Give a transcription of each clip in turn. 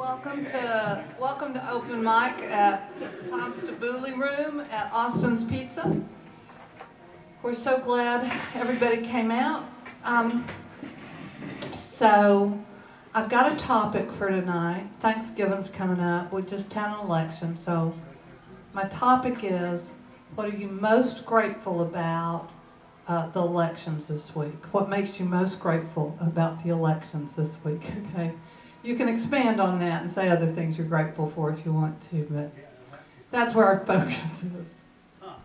Welcome to open mic at Tom's Tabbouleh Room at Austin's Pizza. We're so glad everybody came out. So I've got a topic for tonight. Thanksgiving's coming up. We just had an election, so my topic is, what are you most grateful about the elections this week? What makes you most grateful about the elections this week? Okay. You can expand on that and say other things you're grateful for if you want to, but that's where our focus is. Huh.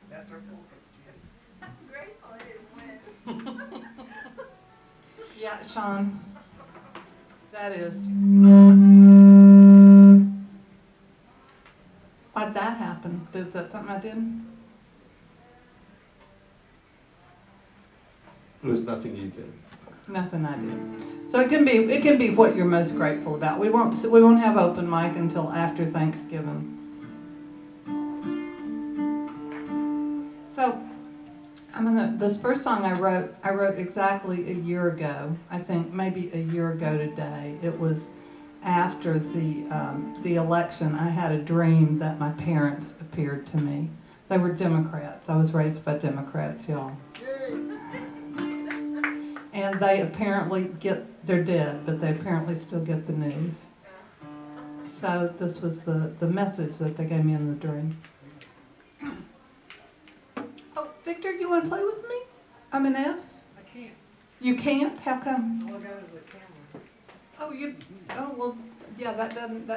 That's our focus, yes. I'm grateful I didn't win. Yeah, Sean, that is. Why'd that happen? Is that something I did? It was nothing you did. Nothing I did. So it can be what you're most grateful about. We won't have open mic until after Thanksgiving. So this first song I wrote exactly a year ago. I think maybe a year ago today. It was after the election. I had a dream that my parents appeared to me. They were Democrats. I was raised by Democrats, y'all. And they apparently they're dead, but they apparently still get the news. So this was the message that they gave me in the dream. Oh, Victor, you want to play with me? I'm an F? I can't. You can't? How come? All I got is a camera. Oh, well, yeah, that doesn't,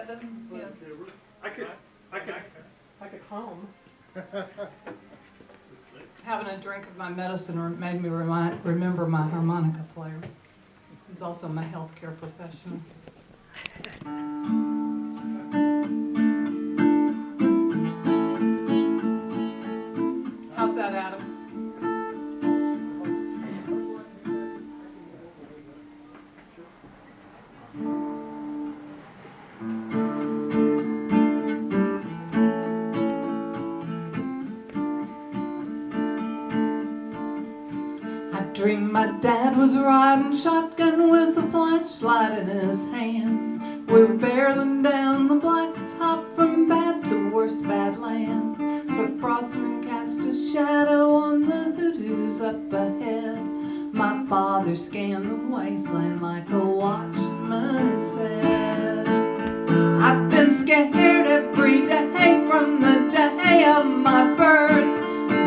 yeah. I could hum. Having a drink of my medicine made me remember my harmonica player, who's also my healthcare professional. How's that, Adam? Dreamed my dad was riding shotgun with a flashlight in his hands. We were barreling down the blacktop from bad to worse badlands. The frostman cast a shadow on the hoodoos up ahead. My father scanned the wasteland like a watchman and said, I've been scared every day from the day of my birth.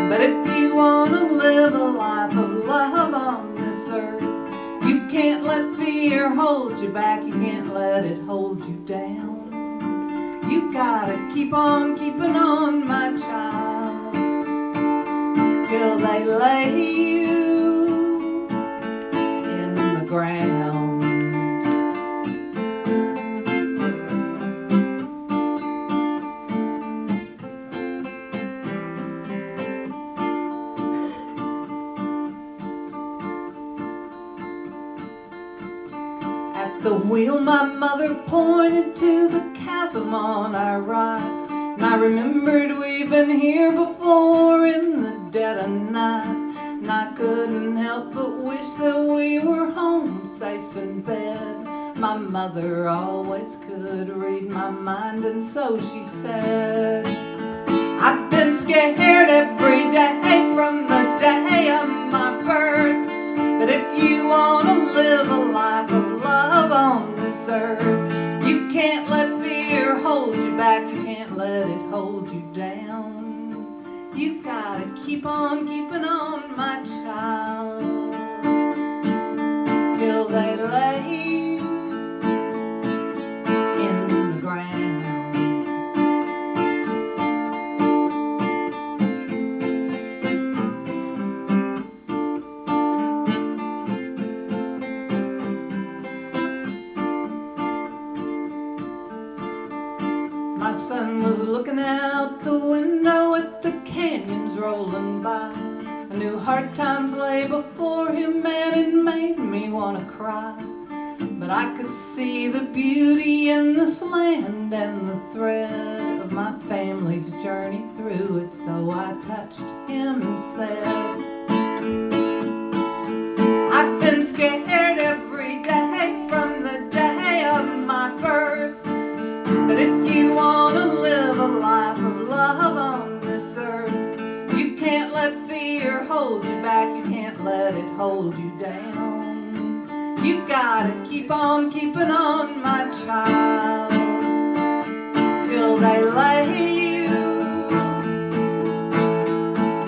But if you want to live a life of love on this earth, you can't let fear hold you back, you can't let it hold you down. You gotta keep on keeping on, my child, till they lay you in the ground. The wheel my mother pointed to the chasm on our right, and I remembered we'd been here before in the dead of night, and I couldn't help but wish that we were home safe in bed. My mother always could read my mind, and so she said, I've been scared every day from the day of my birth, but if you want to live a life of love on this earth, you can't let fear hold you back, you can't let it hold you down. You gotta keep on keeping on, my child, till they lay you in the ground. My son was looking out the window at the canyons rolling by. I knew hard times lay before him and it made me want to cry. But I could see the beauty in this land and the thread of my family's journey through it. So I touched him and said, I've been scared every day from the day try to keep on keeping on, my child, till they lay you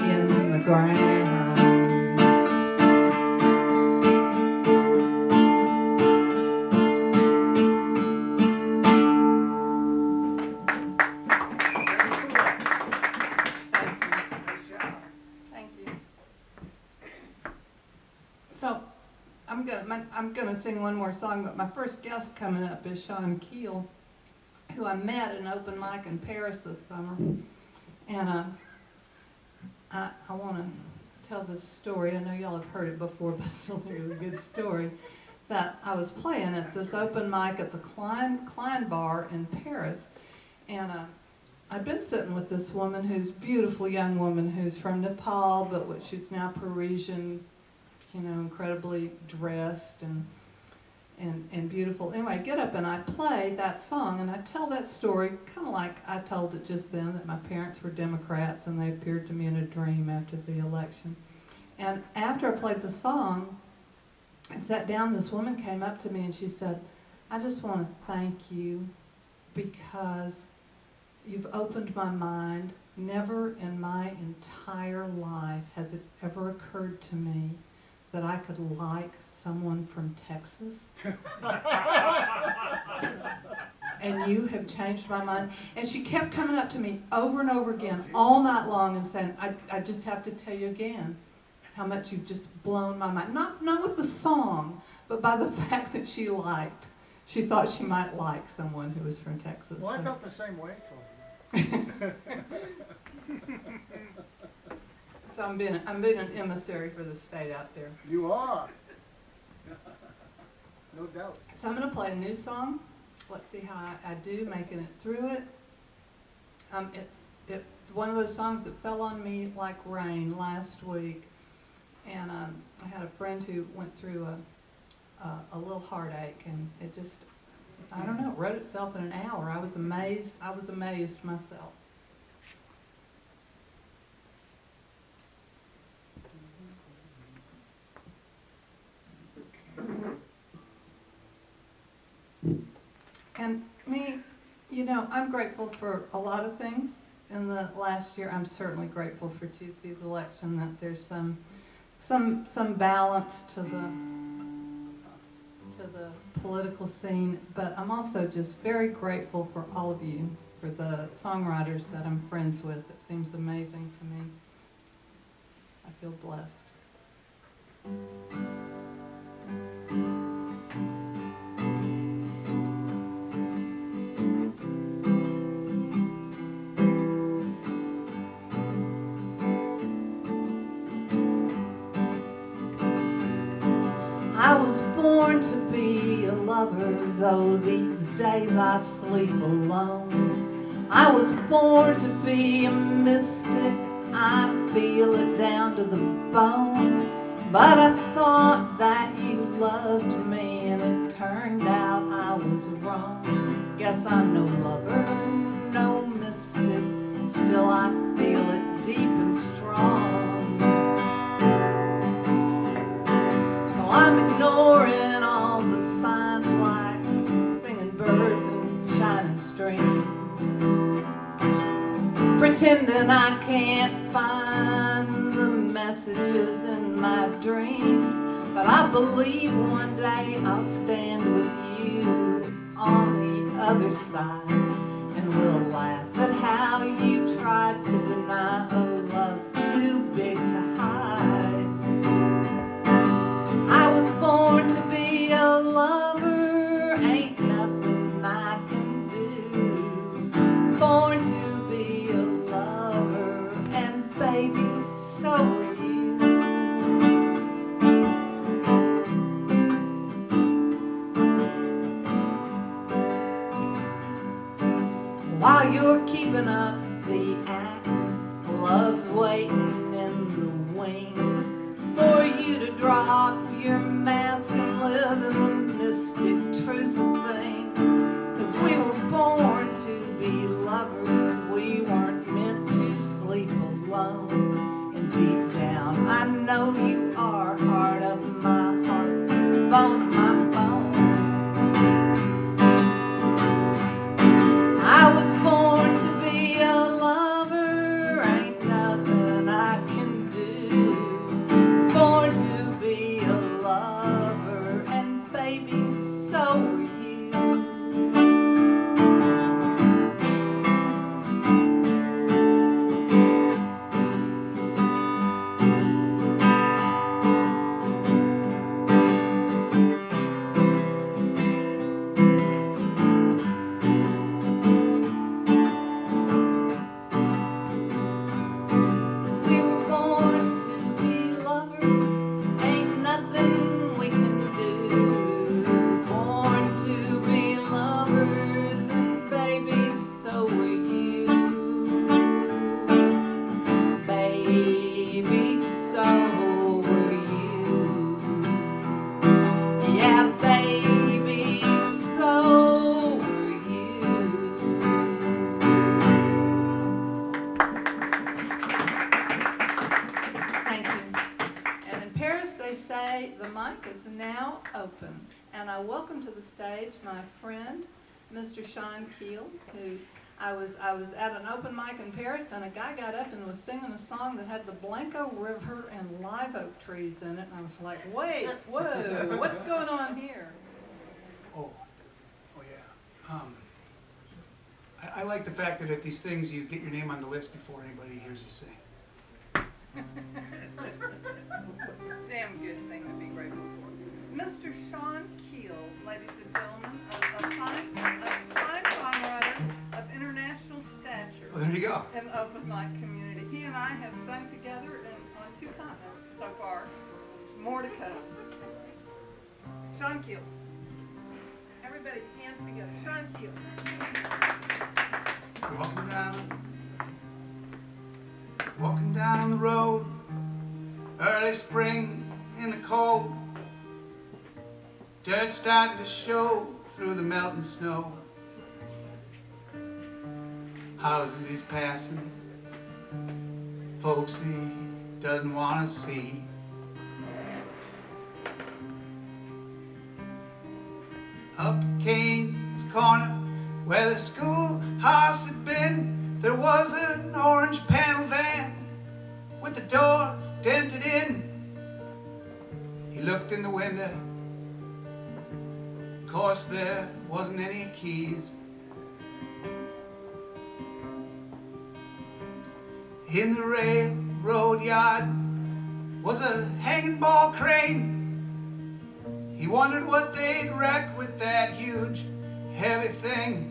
in the ground. So, I'm gonna sing one more song, but my first guest coming up is Sean Keel, who I met at an open mic in Paris this summer. And I want to tell this story. I know y'all have heard it before, but it's still a really good story. That I was playing at this open mic at the Klein Bar in Paris, and I'd been sitting with this woman who's a beautiful young woman who's from Nepal, but she's now Parisian, incredibly dressed and beautiful. Anyway, I get up and I play that song, and I tell that story kind of like I told it just then, that my parents were Democrats and they appeared to me in a dream after the election. And after I played the song and sat down, this woman came up to me and she said, "I just want to thank you because you've opened my mind. Never in my entire life has it ever occurred to me that I could like someone from Texas. And you have changed my mind." And she kept coming up to me over and over again all night long and saying, I just have to tell you again how much you've just blown my mind. Not with the song, but by the fact that she thought she might like someone who was from Texas. Well, I felt the same way. So I'm being an emissary for the state out there. You are. No doubt. So I'm going to play a new song. Let's see how I do making it through it. It's one of those songs that fell on me like rain last week. And I had a friend who went through a little heartache, and it just, I don't know, it wrote itself in an hour. I was amazed myself. And me, I'm grateful for a lot of things in the last year. I'm certainly grateful for Tuesday's election, that there's some balance to the political scene, but I'm also just very grateful for all of you, for the songwriters that I'm friends with. It seems amazing to me. I feel blessed. I was born to be a lover, though these days I sleep alone. I was born to be a mystic, I feel it down to the bone. But I thought that you loved me, and it turned out I was wrong. Guess I'm no lover, no mystic, still I feel it deep and strong. I'm ignoring all the signs like singing birds and shining streams, pretending I can't find the messages in my dreams. But I believe one day I'll stand with you on the other side, and we'll laugh at how you tried to deny a love too big to hide. I was born to be a lover, ain't nothing I can do. Born to be a lover, and baby, so are you. While you're keeping up the act, love's waiting in the wings for you to drop your mask and live in the mystic truth of things. 'Cause we were born to be lovers, we weren't meant to sleep alone. And deep down I know you are heart of my heart, bone of my bone. so were you. We were born to be lovers, ain't nothing we can do. Born to be lovers, and baby, so were you. Baby, so were you. Yeah, baby, so were you. Thank you. And in Paris, they say the mic is now open. And I welcome to the stage my friend, Mr. Sean Keel, who I was at an open mic in Paris, and a guy got up and was singing a song that had the Blanco River and live oak trees in it. And I was like, wait, whoa, what's going on here? Oh yeah. I like the fact that at these things you get your name on the list before anybody hears you sing. Damn good thing to be grateful for. Mr. Sean Keel, ladies and gentlemen, a fine songwriter of international stature Well, there you go. in the open mic community. He and I have sung together on 2 continents so far. More to come. Sean Keel. Everybody, hands together. Sean Keel. Walking down the road, early spring in the cold. Dirt starting to show through the melting snow. Houses he's passing, folks he doesn't want to see. Up Kane's corner, where the schoolhouse had been, there was an orange panel van with the door dented in. He looked in the window. Of course, there wasn't any keys. In the railroad yard was a hanging ball crane. He wondered what they'd wreck with that huge, heavy thing,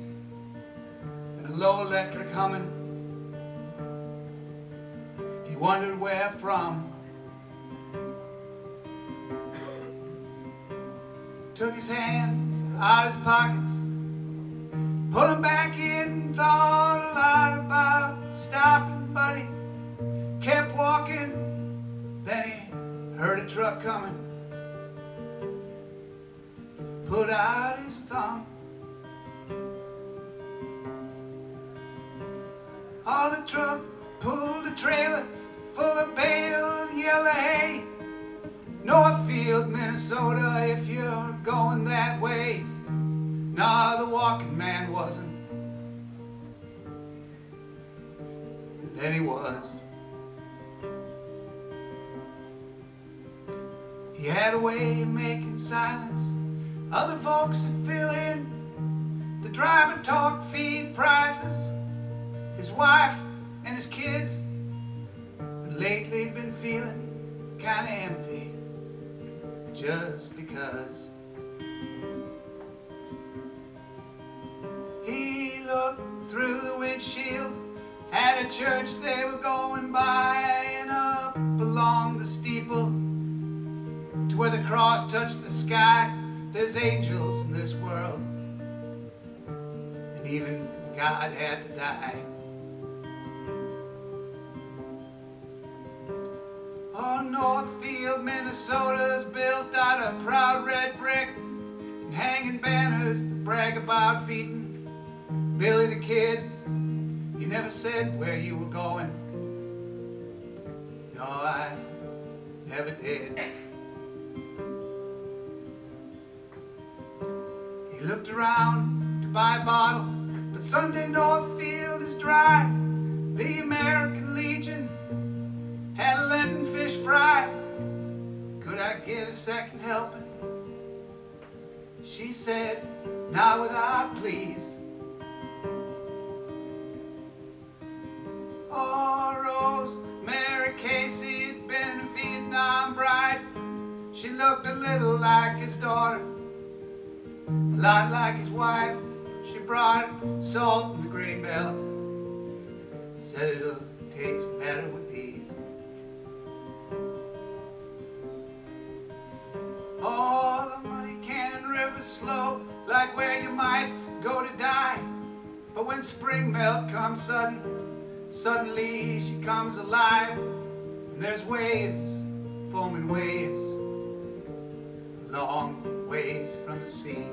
and a low electric humming. He wondered where from. Took his hands out of his pockets, put them back in, thought a lot about stopping, but he kept walking. Then he heard a truck coming, put out his thumb. Oh, the truck pulled a trailer full of baled yellow hay. Northfield, Minnesota, if you're going that way. Nah, the walking man wasn't. And then he was. He had a way of making silence. Other folks would fill in. The driver talked feed prices, his wife and his kids. But lately he'd been feeling kinda empty, just because. He looked through the windshield at a church they were going by, and up along the steeple to where the cross touched the sky. There's angels in this world, and even God had to die. Oh, Northfield, Minnesota's built out of proud red brick and hanging banners that brag about beating Billy the Kid. You never said where you were going. No, I never did. He looked around to buy a bottle, but Sunday Northfield is dry. The American Legion had a Lenten fish fry. Could I get a second helping? she said, not without please. Oh, Rosemary Casey had been a Vietnam bride. She looked a little like his daughter, a lot like his wife. She brought salt and the green bell, said it'll taste better with these. Oh, the Muddy Canyon River's slow, like where you might go to die. But when spring melt comes suddenly she comes alive. And there's waves, foaming waves, long ways from the sea.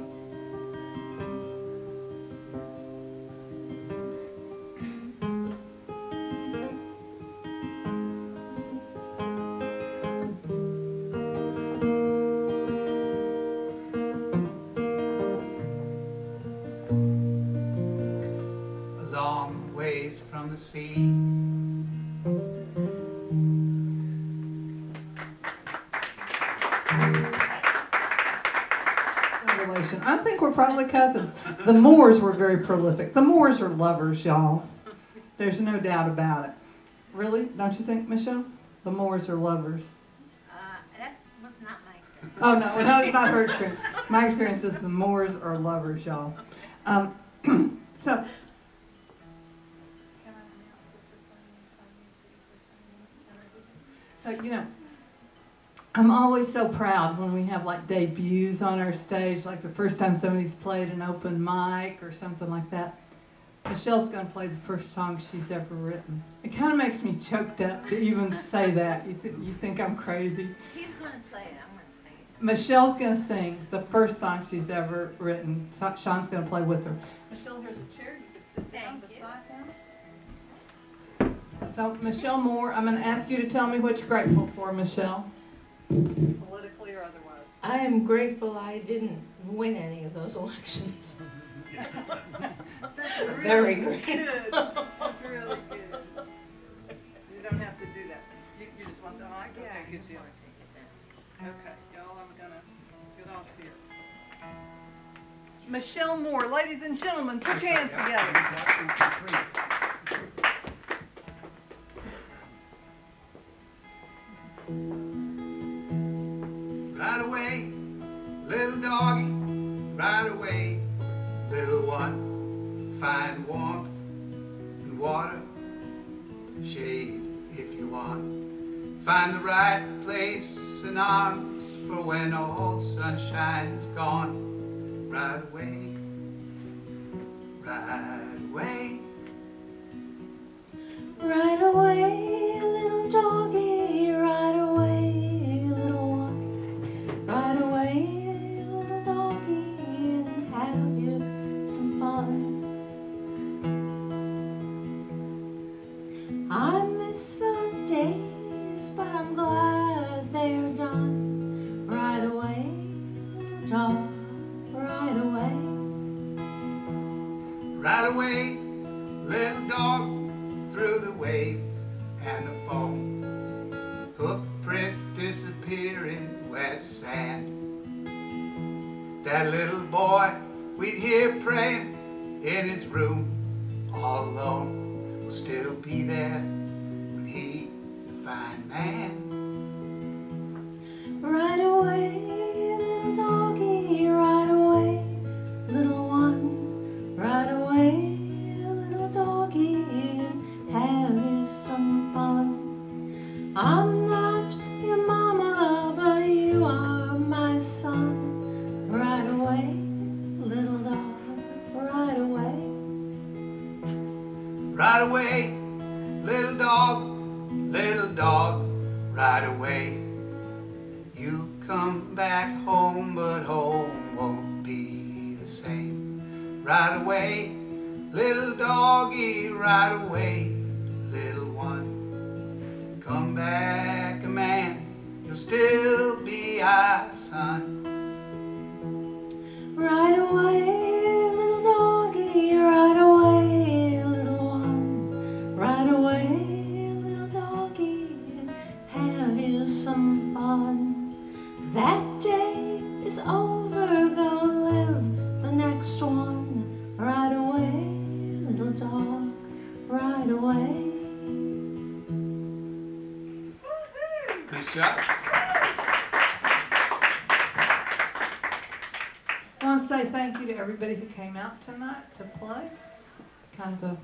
Long ways from the sea. I think we're probably cousins. The Moores were very prolific. The Moores are lovers, y'all. There's no doubt about it. Really? Don't you think, Michelle? The Moores are lovers. That was not my experience. Oh, no, it's not her experience. My experience is the Moores are lovers, y'all. So, you know, I'm always so proud when we have like debuts on our stage, like the first time somebody's played an open mic or something like that. Michelle's going to play the first song she's ever written. It kind of makes me choked up to even say that. You think I'm crazy? He's going to play it. I'm going to sing it. Michelle's going to sing the first song she's ever written. Sean's going to play with her. Michelle, here's a chair. You can sit down beside her. So, Michelle Moore, I'm going to ask you to tell me what you're grateful for, Michelle. Politically or otherwise. I am grateful I didn't win any of those elections. That's really Very good. grateful. That's really good. You don't have to do that. You just want the mic? Yeah, Okay, I good just deal. want to take it down. Okay, y'all, I'm gonna get off here. Michelle Moore, ladies and gentlemen, put your hands together. Right away, little doggy, right away, little one, find warmth and water, shade if you want. Find the right place and arms for when all sunshine's gone. Right away, right away. Right away, little doggy, right away, little one. Right away, little doggy, and have you some fun. I miss those days, but I'm glad they're done. Right away, little dog, right away. Right away, little dog, through the waves and the foam. Footprints disappear in wet sand. That little boy we'd hear praying in his room all alone will still be there when he's a fine man. Right away, little doggy, right away, little one. Right away, little doggy, and have you some fun. I'm not your mama, but you are my son. Right away, little dog, right away. Right away, little dog, right away. You come back home, but home won't be the same. Right away, little doggy, right away, little one. Come back a man, you'll still be our son. Right away, little doggy, right away, little one. Right away, little doggy, have you some fun. That day is over, go let Yeah. I want to say thank you to everybody who came out tonight to play. Kind of a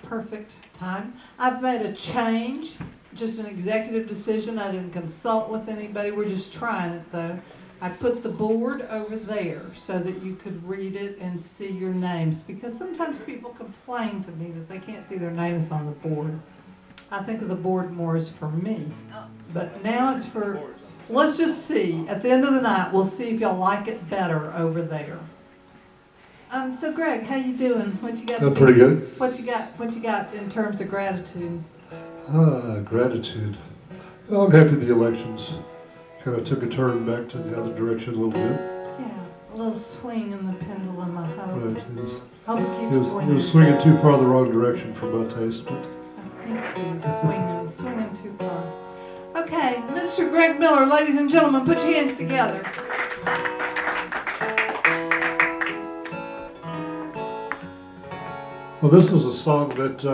perfect time. I've made a change, just an executive decision. I didn't consult with anybody. We're just trying it though. I put the board over there so that you could read it and see your names, because sometimes people complain to me that they can't see their names on the board. I think of the board more as for me, but now it's for, let's just see. At the end of the night, we'll see if y'all like it better over there. So Greg, how you doing? What you got? Pretty good. What you got in terms of gratitude? Gratitude. Well, I'm happy the elections kind of took a turn back to the other direction a little bit. Yeah, a little swing in the pendulum, I hope. Right. Hope it keeps swinging. It was swinging too far the wrong direction for my taste, but I think he's swinging too far. Okay, Mr. Greg Miller, ladies and gentlemen, put your hands together. well, this is a song that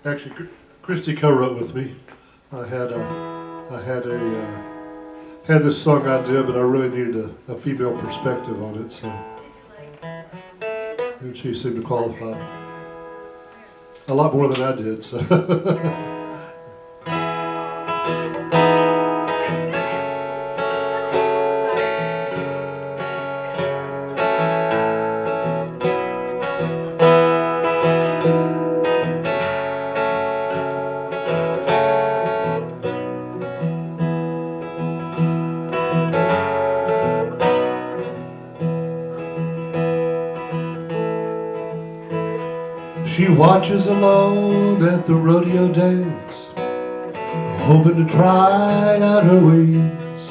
actually Christy co-wrote with me. I had this song idea, but I really needed a female perspective on it, so and she seemed to qualify a lot more than I did. So. She watches alone at the rodeo dance, hoping to try out her wings.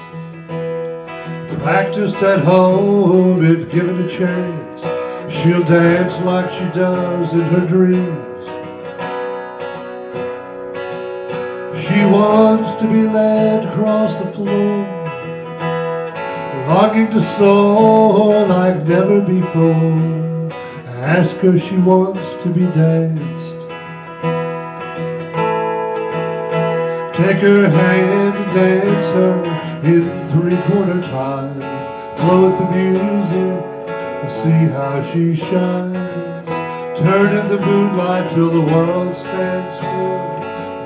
Practiced at home if given a chance, she'll dance like she does in her dreams. She wants to be led across the floor, longing to soar like never before. Ask her she wants to be danced. Take her hand and dance her in 3/4 time. Flow with the music and see how she shines. Turn in the moonlight till the world stands still.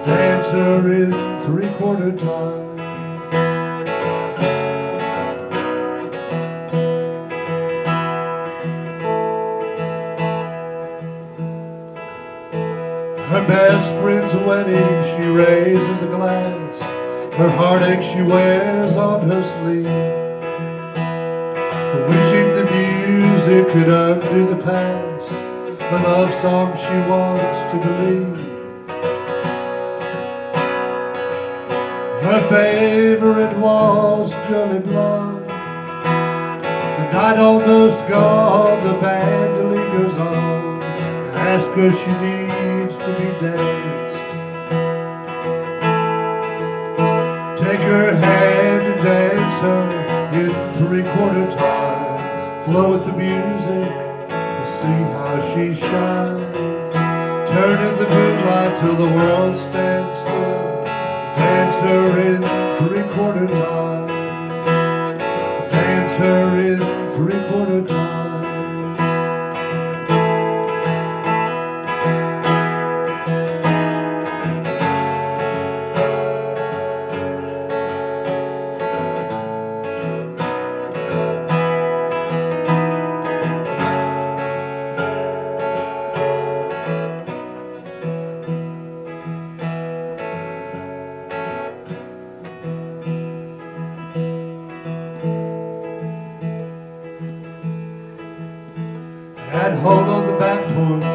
Dance her in 3/4 time. Her best friend's wedding, she raises a glass. Her heartache she wears on her sleeve, wishing the music could undo the past, the love song she wants to believe. Her favorite waltz, Jolly Blonde. The night almost gone, the band lingers on. Ask her she needs to be danced. Take her hand and dance her in 3/4 time. Flow with the music and see how she shines. Turn in the moonlight till the world stands still. Dance her in 3/4 time. Dance her in 3/4 time. At home on the back porch,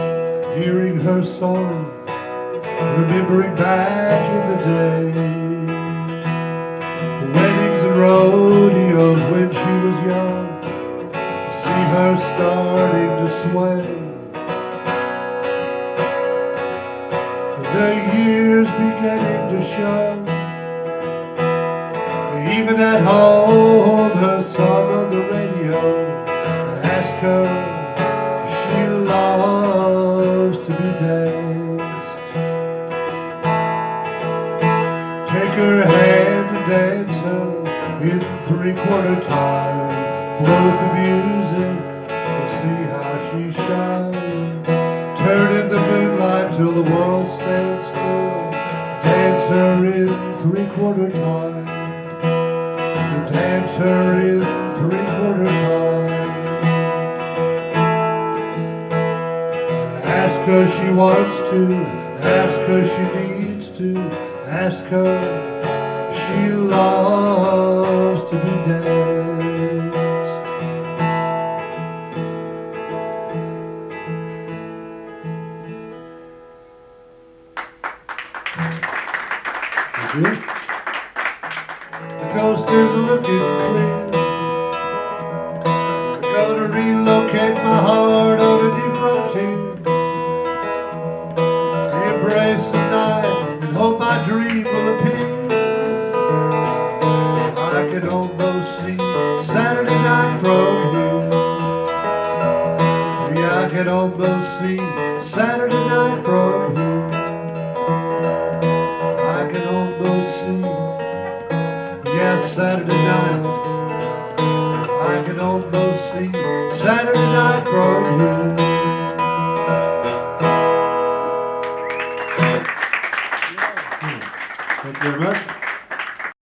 hearing her song, remembering back in the day, weddings and rodeos when she was young. See her starting to sway. The years beginning to show. Even at home, her song on the radio. Ask her. She loves to be danced. Take her hand in 3/4 time. Flow with the music and see how she shines. Turn in the moonlight till the world stands still. Dance her in 3/4 time. Dance her in 3/4 time. Ask her she wants to, ask her she needs to, ask her she loves to be danced. Thank you. The coast is looking clear. We're gonna relocate my heart on a new frontier. Embrace the night and hope my dream will appear. I can almost see Saturday night from here. Yeah, I can almost see Saturday night from here. I can almost see, yeah, Saturday night. I can almost see Saturday night from here. Thank you very much.